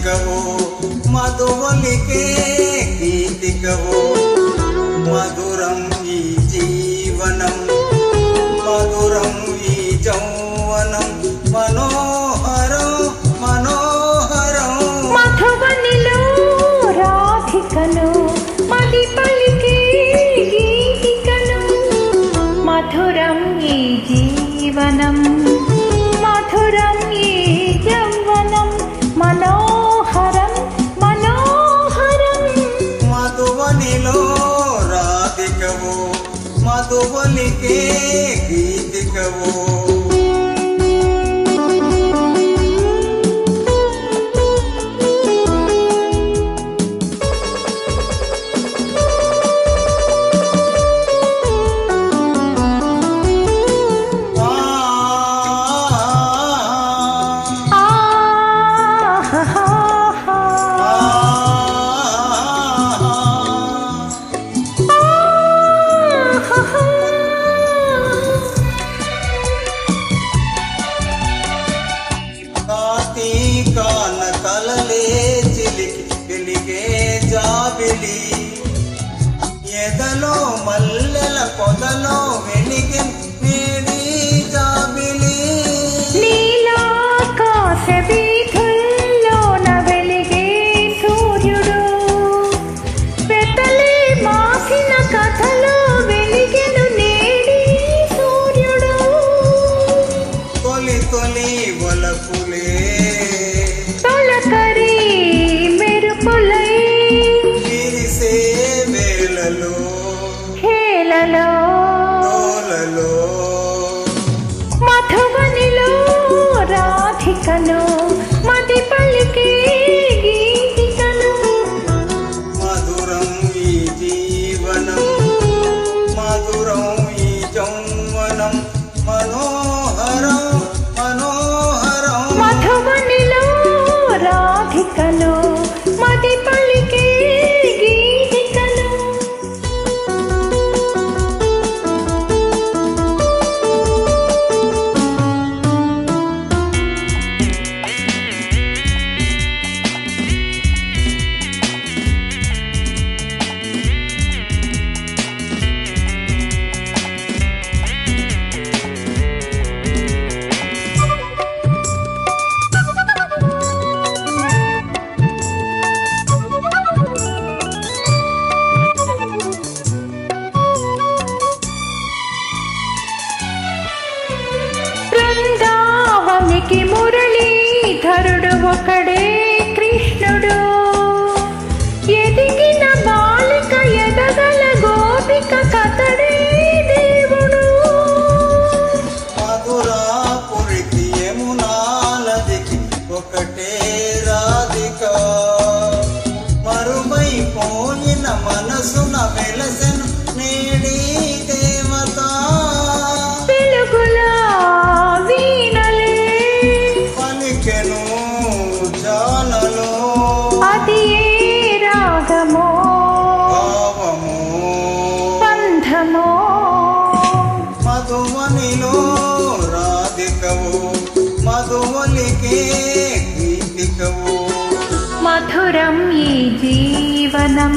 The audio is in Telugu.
రాధికవో మధువలికే గీతికవో మధురం ఈ జీవనం మధురం ఈ యౌవనం మనోహరం మనోహరం మధువనిలో రాధికను మది పలికే గీతికను మధురం ఈ జీవనం మధురం ఈ యౌవనం మనోహరం మనోహరం మధువనిలో రాధికవో మధువలికే గీతికవో కాన కలలే చిలికి వెలిగే జాబిలి ఎదలో మల్లెల పొదలో వెలిగే వేడి జాబిలి నీలాకాశ వీధుల్లోన వెలిగే సూర్యుడు పెద్దలే మాసిన కథలో వెలిగెను నేడి సూర్యుడు తొలి తొలి వలపులే తొలకరి మెరుపులై విరిసే వేళలో హేళలో తోలలో మధువనిలో రాధికను మది పలికే గీతికను మధురం ఈ జీవనం మధురం ఈ యౌవనం మనోహరం మనోహరం మధువనిలో రాధికను మది పలికే గీతికను బృందావనికి మురళీధరుడు ఒకడే కృష్ణుడు ఎదిగిన బాలిక ఎదగల గోపిక కతడే దేవుడు మధురాపురికి యమునాలదికి ఒకటే రాధిక మరుమైపోయిన మనసున వెలసెను నేడి దేవత వెలుగుల వీణలే పలికెను జానలో అది ఏ రాగమో భావము బంధమో మధువనిలో రాధికవో మధువలికే గీతికవో మధురం ఈ జీవనం